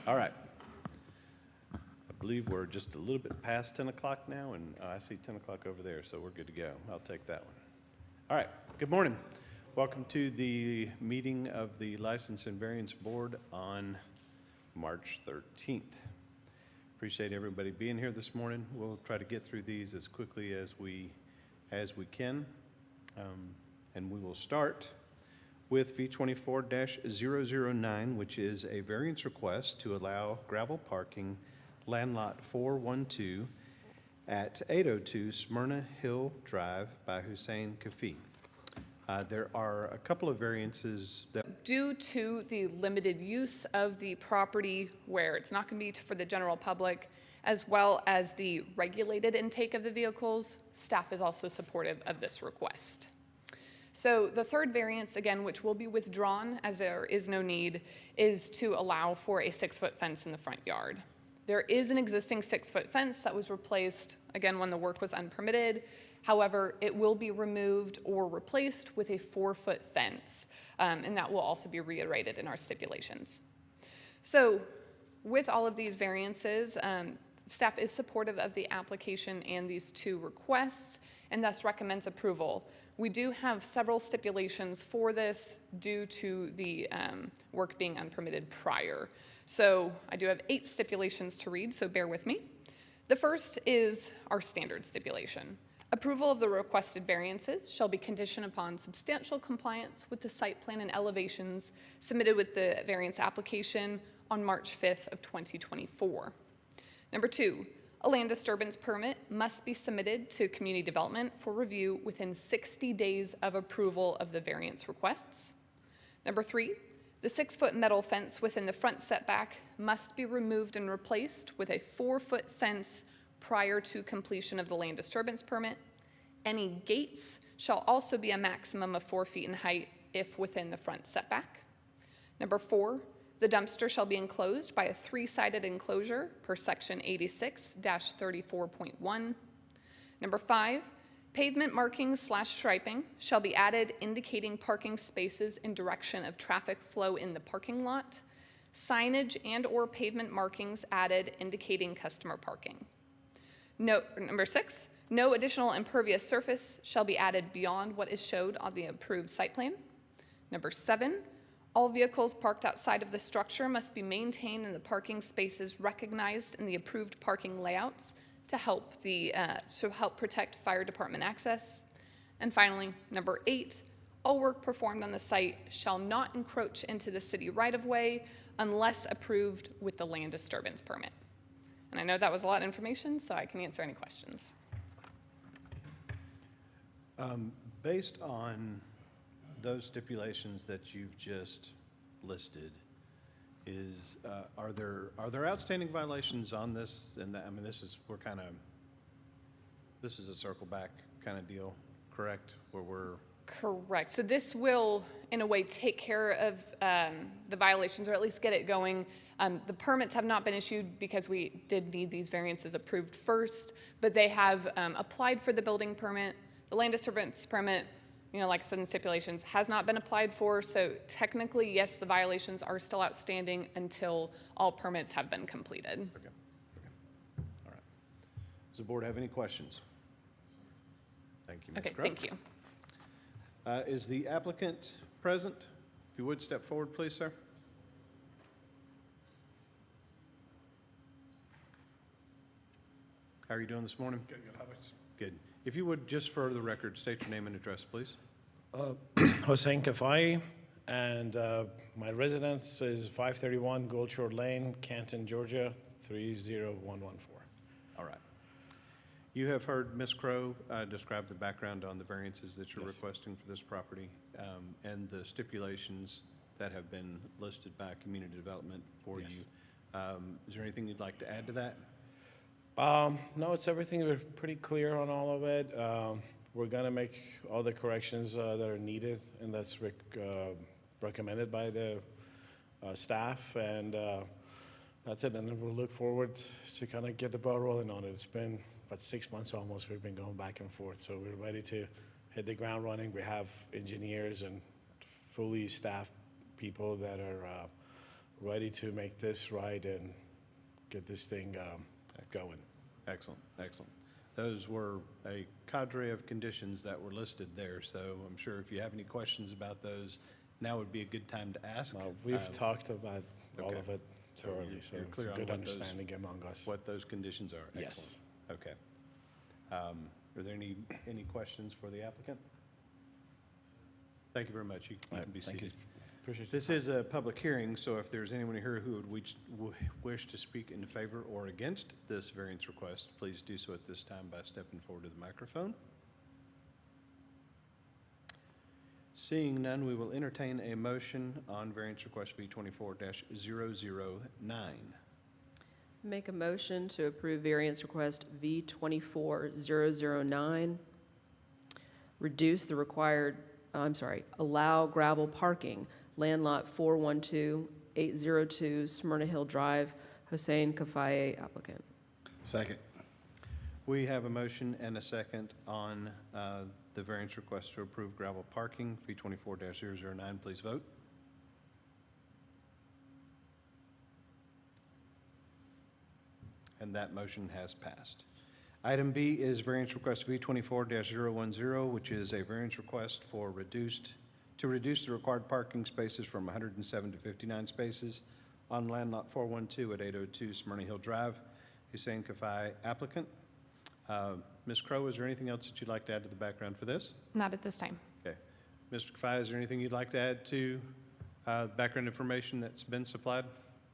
All right. I believe we're just a little bit past 10 o'clock now, and I see 10 o'clock over there, so we're good to go. I'll take that one. All right. Good morning. Welcome to the meeting of the License and Variance Board on March 13th. Appreciate everybody being here this morning. We'll try to get through these as quickly as we can, and we will start with V24-009, which is a variance request to allow gravel parking land lot 412 at 802 Smyrna Hill Drive by Hussein Kafi. There are a couple of variances that... Due to the limited use of the property where it's not going to be for the general public, as well as the regulated intake of the vehicles, staff is also supportive of this request. So the third variance, again, which will be withdrawn as there is no need, is to allow for a 6-foot fence in the front yard. There is an existing 6-foot fence that was replaced, again, when the work was unpermitted. However, it will be removed or replaced with a 4-foot fence, and that will also be reiterated in our stipulations. So with all of these variances, staff is supportive of the application and these two requests, and thus recommends approval. We do have several stipulations for this due to the work being unpermitted prior. So I do have 8 stipulations to read, so bear with me. The first is our standard stipulation. Approval of the requested variances shall be conditioned upon substantial compliance with the site plan and elevations submitted with the variance application on March 5th of 2024. Number 2, a land disturbance permit must be submitted to community development for review within 60 days of approval of the variance requests. Number 3, the 6-foot metal fence within the front setback must be removed and replaced with a 4-foot fence prior to completion of the land disturbance permit. Any gates shall also be a maximum of 4 feet in height if within the front setback. Number 4, the dumpster shall be enclosed by a 3-sided enclosure per section 86-34.1. Number 5, pavement markings / striping shall be added indicating parking spaces in direction of traffic flow in the parking lot. Signage and or pavement markings added indicating customer parking. Number 6, no additional impervious surface shall be added beyond what is showed on the approved site plan. Number 7, all vehicles parked outside of the structure must be maintained in the parking spaces recognized in the approved parking layouts to help protect fire department access. And finally, number 8, all work performed on the site shall not encroach into the city right-of-way unless approved with the land disturbance permit. And I know that was a lot of information, so I can answer any questions. Based on those stipulations that you've just listed, are there outstanding violations on this? And I mean, this is a circle back kind of deal, correct? Where we're correct. So this will, in a way, take care of the violations, or at least get it going. The permits have not been issued because we did need these variances approved first, but they have applied for the building permit. The land disturbance permit, like I said in stipulations, has not been applied for. So technically, yes, the violations are still outstanding until all permits have been completed. Okay. All right. Does the board have any questions? Thank you, Ms. Okay, Grubb. thank you. Is the applicant present? If you would step forward, please, sir. How are you doing this morning? Good. How about you? Good. If you would, just for the record, state your name and address, please. Hussein Kafai, and my residence is 531 Gold Shore Lane, Canton, Georgia, 30114. All right. You have heard Ms. Crow describe the background on the variances that you're requesting for this property and the stipulations that have been listed by community development for you. Is there anything you'd like to add to that? No, it's everything. We're pretty clear on all of it. We're going to make all the corrections that are needed, and that's recommended by the staff, and that's it. And then we'll look forward to kind of get the ball rolling on it. It's been about 6 months almost. We've been going back and forth, so we're ready to hit the ground running. We have engineers and fully staffed people that are ready to make this right and get this thing going. Excellent, excellent. Those were a cadre of conditions that were listed there, so I'm sure if you have any questions about those, now would be a good time to ask. We've talked about all okay. of it So thoroughly, you're- so you're it's clear a on good what those- understanding among us. What those conditions are. Yes. Excellent. Okay. Are there any questions for the applicant? Thank you very much. You can be Thank you. seated. Appreciate it. This is a public hearing, so if there's anyone here who would wish to speak in favor or against this variance request, please do so at this time by stepping forward to the microphone. Seeing none, we will entertain a motion on variance request V24-009. Make a motion to approve variance request V24009. Allow gravel parking, land lot 412-802 Smyrna Hill Drive, Hossein Kafaye applicant. Second. We have a motion and a second on the variance request to approve gravel parking, V24-009. Please vote. And that motion has passed. Item B is variance request V24-010, which is a variance request to reduce the required parking spaces from 107 to 59 spaces on land lot 412 at 802 Smyrna Hill Drive. Hussein Kafai applicant. Ms. Crowe, is there anything else that you'd like to add to the background for this? Not at this time. Okay. Mr. Kafai, is there anything you'd like to add to background information that's been supplied?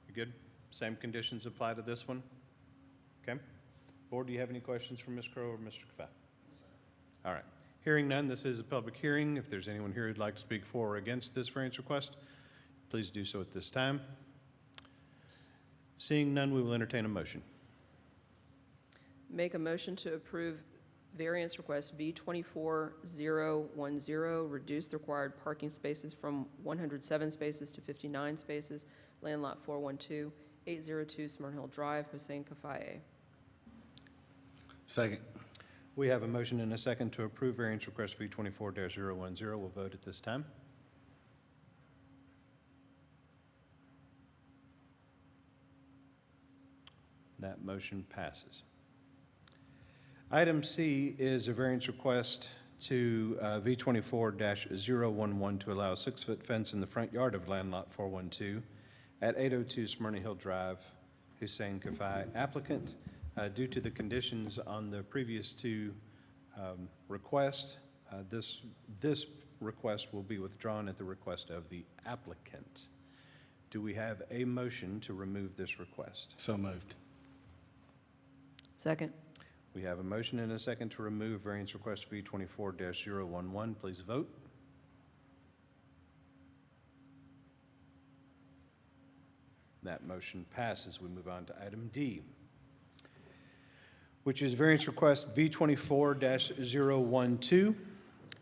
You good? Same conditions apply to this one? Okay. Board, do you have any questions for Ms. Crowe or Mr. Kafai? All right. Hearing none, this is a public hearing. If there's anyone here who'd like to speak for or against this variance request, please do so at this time. Seeing none, we will entertain a motion. Make a motion to approve variance request V24010, reduce the required parking spaces from 107 spaces to 59 spaces, land lot 412-802 Smyrna Hill Drive, Hossein Kafaye. Second. We have a motion and a second to approve variance request V24-010. We'll vote at this time. That motion passes. Item C is a variance request to V24-011 to allow a 6-foot fence in the front yard of land lot 412 at 802 Smyrna Hill Drive, Hussein Kafai applicant. Due to the conditions on the previous two requests, this request will be withdrawn at the request of the applicant. Do we have a motion to remove this request? So moved. Second. We have a motion and a second to remove variance request V24-011. Please vote. That motion passes. We move on to item D, which is variance request V24-012,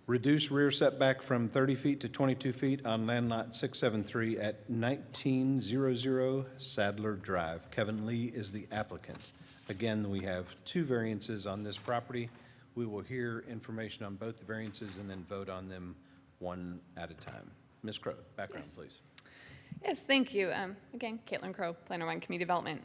reduce rear setback from 30 feet to 22 feet on land lot 673 at 1900 Sadler Drive. Kevin Lee is the applicant. Again, we have two variances on this property. We will hear information on both the variances and then vote on them one at a time. Ms. Crowe, background, Yes. please. Yes, thank you. Again, Caitlin Crowe, Planner One Community Development.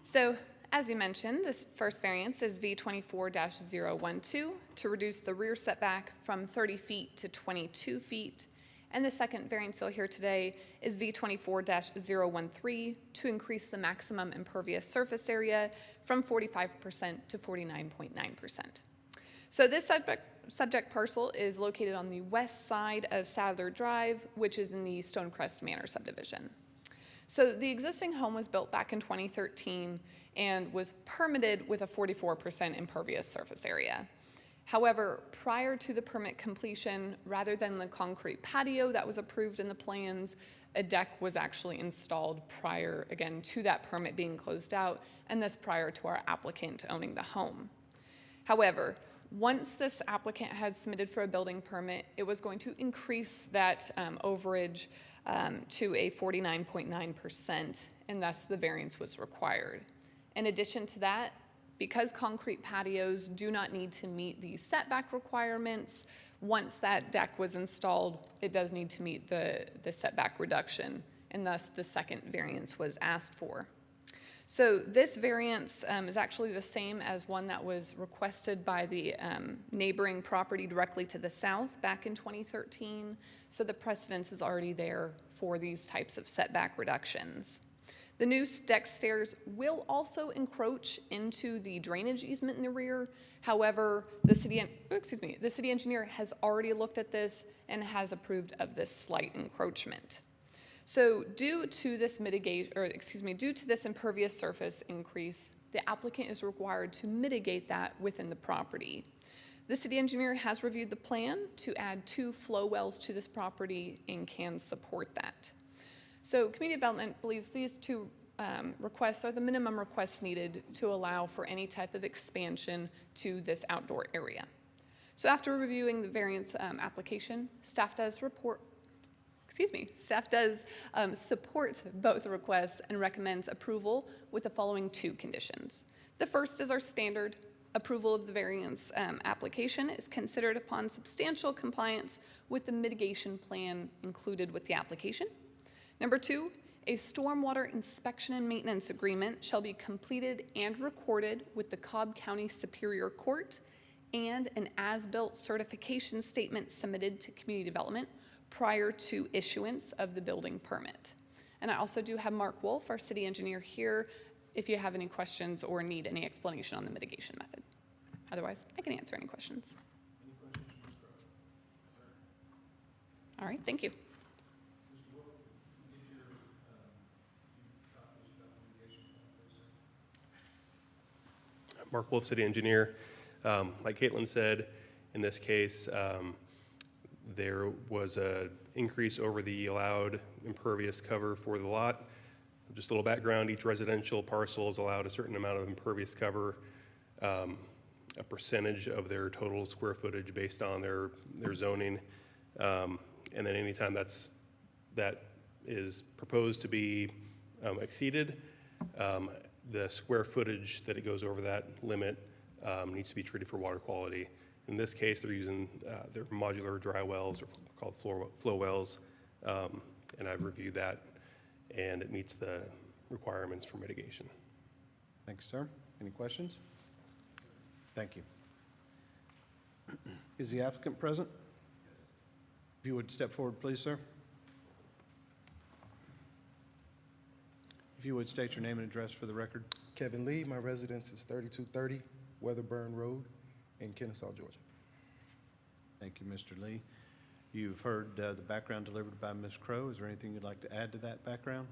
So, as you mentioned, this first variance is V24-012 to reduce the rear setback from 30 feet to 22 feet. And the second variance you'll hear today is V24-013 to increase the maximum impervious surface area from 45% to 49.9%. So this subject parcel is located on the west side of Sadler Drive, which is in the Stonecrest Manor subdivision. So the existing home was built back in 2013 and was permitted with a 44% impervious surface area. However, prior to the permit completion, rather than the concrete patio that was approved in the plans, a deck was actually installed prior, again, to that permit being closed out, and thus prior to our applicant owning the home. However, once this applicant had submitted for a building permit, it was going to increase that overage to a 49.9%, and thus the variance was required. In addition to that, because concrete patios do not need to meet the setback requirements, once that deck was installed, it does need to meet the setback reduction, and thus the second variance was asked for. So this variance is actually the same as one that was requested by the neighboring property directly to the south back in 2013. So the precedence is already there for these types of setback reductions. The new deck stairs will also encroach into the drainage easement in the rear. However, the city engineer has already looked at this and has approved of this slight encroachment. So due to this due to this impervious surface increase, the applicant is required to mitigate that within the property. The city engineer has reviewed the plan to add 2 flow wells to this property and can support that. So community development believes these 2 requests are the minimum requests needed to allow for any type of expansion to this outdoor area. So after reviewing the variance application, staff does support both requests and recommends approval with the following 2 conditions. The first is our standard approval of the variance application is considered upon substantial compliance with the mitigation plan included with the application. Number 2, a stormwater inspection and maintenance agreement shall be completed and recorded with the Cobb County Superior Court, and an as-built certification statement submitted to community development prior to issuance of the building permit. And I also do have Mark Wolf, our city engineer, here if you have any questions or need any explanation on the mitigation method. Otherwise, I can answer any questions. All right, thank you. Mark Wolf, city engineer. Like Caitlin said, in this case, there was an increase over the allowed impervious cover for the lot. Just a little background, each residential parcel is allowed a certain amount of impervious cover, a percentage of their total square footage based on their zoning. And then anytime that is proposed to be exceeded, the square footage that it goes over that limit needs to be treated for water quality. In this case, they're using their modular dry wells, or called flow wells, and I've reviewed that, and it meets the requirements for mitigation. Thanks, sir. Any questions? Thank you. Is the applicant present? Yes. If you would step forward, please, sir. If you would state your name and address for the record. Kevin Lee, my residence is 3230 Weatherburn Road in Kennesaw, Georgia. Thank you, Mr. Lee. You've heard the background delivered by Ms. Crow. Is there anything you'd like to add to that background?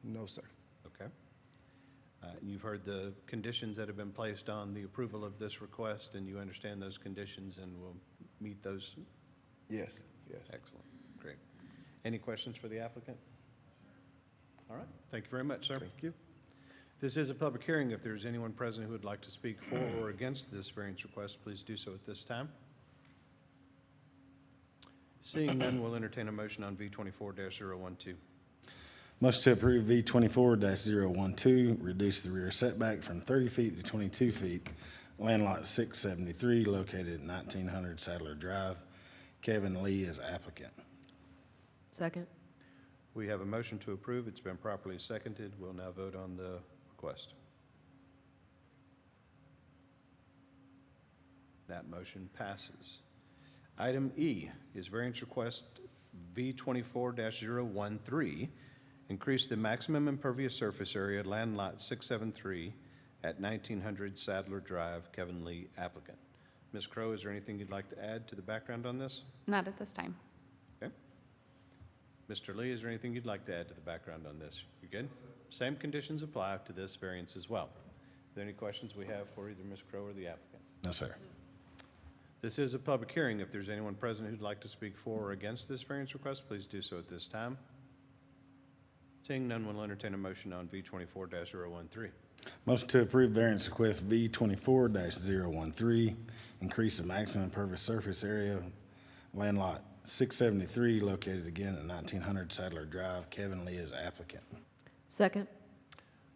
No, sir. Okay. You've heard the conditions that have been placed on the approval of this request, and you understand those conditions and will meet those? Yes, yes. Excellent. Great. Any questions for the applicant? All right. Thank you very much, sir. Thank you. This is a public hearing. If there's anyone present who would like to speak for or against this variance request, please do so at this time. Seeing none, we'll entertain a motion on V24-012. Motion to approve V24-012, reduce the rear setback from 30 feet to 22 feet. Land lot 673, located at 1900 Sadler Drive. Kevin Lee is applicant. Second. We have a motion to approve. It's been properly seconded. We'll now vote on the request. That motion passes. Item E is variance request V24-013, increase the maximum impervious surface area, land lot 673 at 1900 Sadler Drive. Kevin Lee, applicant. Ms. Crow, is there anything you'd like to add to the background on this? Not at this time. Okay. Mr. Lee, is there anything you'd like to add to the background on this? You good? Same conditions apply to this variance as well. Are there any questions we have for either Ms. Crow or the applicant? No, sir. This is a public hearing. If there's anyone present who'd like to speak for or against this variance request, please do so at this time. Seeing none, we'll entertain a motion on V24-013. Motion to approve variance request V24-013, increase the maximum impervious surface area, land lot 673, located again at 1900 Sadler Drive. Kevin Lee is applicant. Second.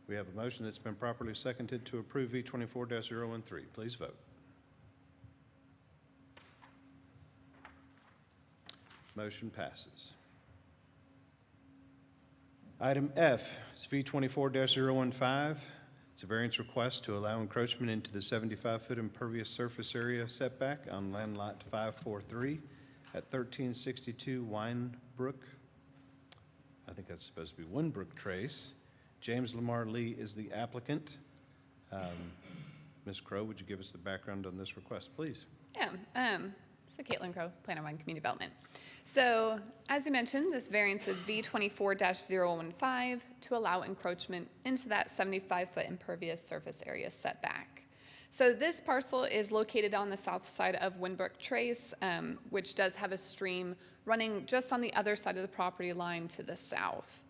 We have a motion that's been properly seconded to approve V24-013. Please vote. Motion passes. Item F is V24-015. It's a variance request to allow encroachment into the 75-foot impervious surface area setback on land lot 543 at 1362 Winebrook. I think that's supposed to be Winbrook Trace. James Lamar Lee is the applicant. Ms. Crowe, would you give us the background on this request, please? Yeah, so Caitlin Crowe, Planner One Community Development. So, as you mentioned, this variance is V24-015 to allow encroachment into that 75-foot impervious surface area setback. So this parcel is located on the south side of Winbrook Trace, which does have a stream running just on the other side of the property line to the south.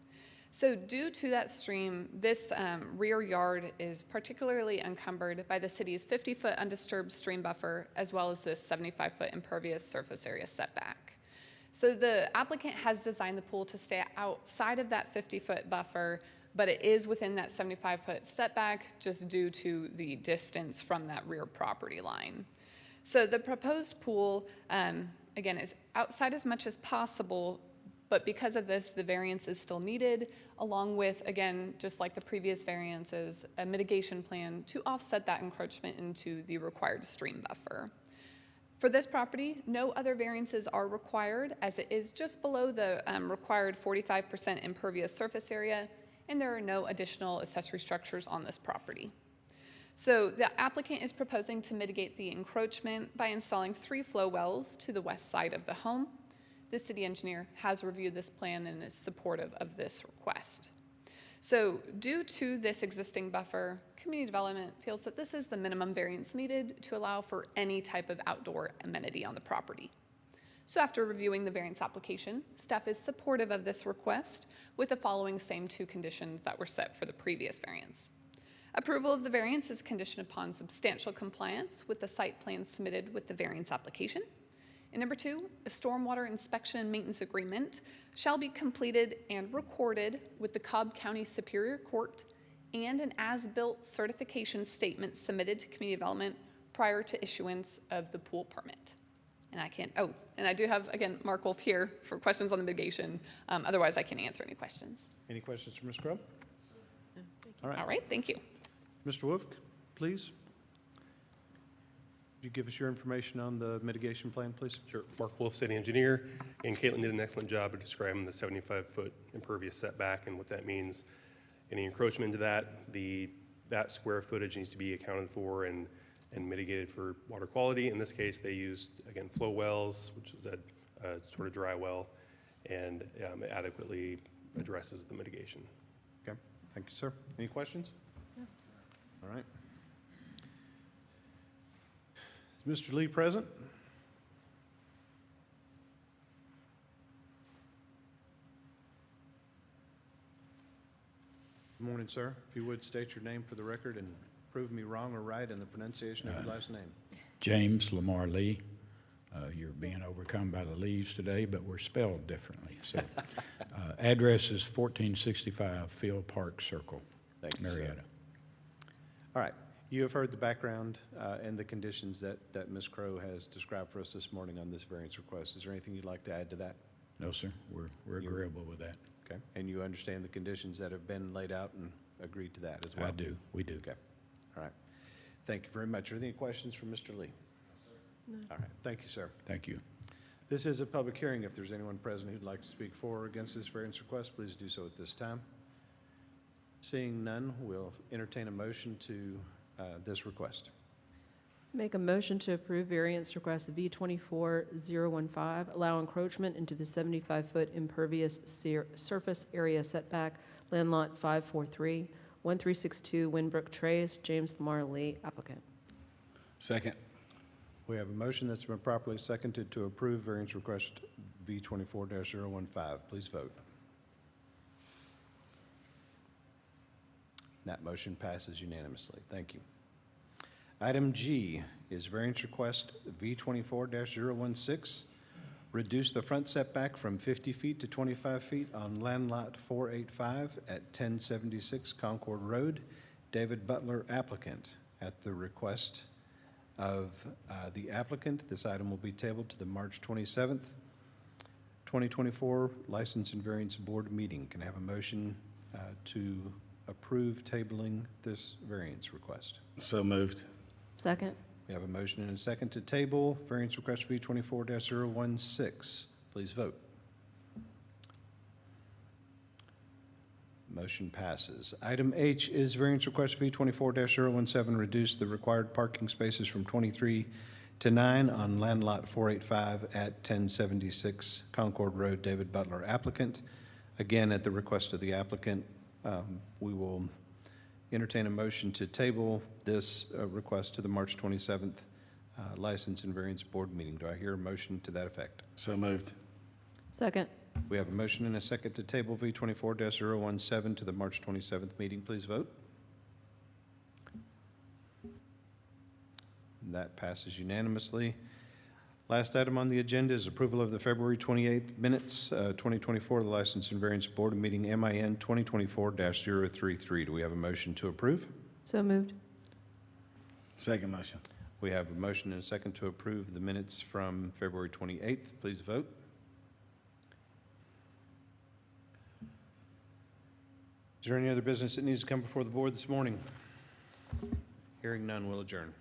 So due to that stream, this rear yard is particularly encumbered by the city's 50-foot undisturbed stream buffer, as well as this 75-foot impervious surface area setback. So the applicant has designed the pool to stay outside of that 50-foot buffer, but it is within that 75-foot setback just due to the distance from that rear property line. So the proposed pool, again, is outside as much as possible, but because of this, the variance is still needed, along with, again, just like the previous variances, a mitigation plan to offset that encroachment into the required stream buffer. For this property, no other variances are required, as it is just below the required 45% impervious surface area, and there are no additional accessory structures on this property. So the applicant is proposing to mitigate the encroachment by installing 3 flow wells to the west side of the home. The city engineer has reviewed this plan and is supportive of this request. So due to this existing buffer, community development feels that this is the minimum variance needed to allow for any type of outdoor amenity on the property. So after reviewing the variance application, staff is supportive of this request with the following same 2 conditions that were set for the previous variance. Approval of the variance is conditioned upon substantial compliance with the site plan submitted with the variance application. And number 2, a stormwater inspection and maintenance agreement shall be completed and recorded with the Cobb County Superior Court, and an as-built certification statement submitted to community development prior to issuance of the pool permit. And I do have, again, Mark Wolf here for questions on the mitigation. Otherwise, I can answer any questions. Any questions for Ms. Crowe? All right. All right, thank you. Mr. Wolf, please. Could you give us your information on the mitigation plan, please? Sure. Mark Wolf, city engineer, and Caitlin did an excellent job of describing the 75-foot impervious setback and what that means. Any encroachment into that square footage needs to be accounted for and mitigated for water quality. In this case, they used, again, flow wells, which is a sort of dry well, and it adequately addresses the mitigation. Okay, thank you, sir. Any questions? No. All right. Is Mr. Lee present? Good morning, sir. If you would state your name for the record and prove me wrong or right in the pronunciation of your last name. James Lamar Lee. You're being overcome by the leaves today, but we're spelled differently. So, address is 1465 Field Park Circle, Thank you, sir. Marietta. All right. You have heard the background and the conditions that Ms. Crowe has described for us this morning on this variance request. Is there anything you'd like to add to that? No, sir. We're agreeable with that. Okay. And you understand the conditions that have been laid out and agreed to that as well? I do. We do. Okay. All right. Thank you very much. Are there any questions for Mr. Lee? No. All right. Thank you, sir. Thank you. This is a public hearing. If there's anyone present who'd like to speak for or against this variance request, please do so at this time. Seeing none, we'll entertain a motion to this request. Make a motion to approve variance request V24015, allow encroachment into the 75-foot impervious surface area setback, land lot 543, 1362 Winbrook Trace, James Lamar Lee, applicant. Second. We have a motion that's been properly seconded to approve variance request V24-015. Please vote. That motion passes unanimously. Thank you. Item G is variance request V24-016. Reduce the front setback from 50 feet to 25 feet on land lot 485 at 1076 Concord Road. David Butler, applicant. At the request of the applicant, this item will be tabled to the March 27th, 2024 License and Variance Board meeting. Can I have a motion to approve tabling this variance request? So moved. Second. We have a motion and a second to table variance request V24-016. Please vote. Motion passes. Item H is variance request V24-017, reduce the required parking spaces from 23 to 9 on land lot 485 at 1076 Concord Road, David Butler applicant. Again, at the request of the applicant, we will entertain a motion to table this request to the March 27th License and Variance Board meeting. Do I hear a motion to that effect? So moved. Second. We have a motion and a second to table V24-017 to the March 27th meeting. Please vote. That passes unanimously. Last item on the agenda is approval of the February 28th minutes, 2024, the License and Variance Board meeting, MIN 2024-033. Do we have a motion to approve? So moved. Second motion. We have a motion and a second to approve the minutes from February 28th. Please vote. Is there any other business that needs to come before the board this morning? Hearing none, we'll adjourn.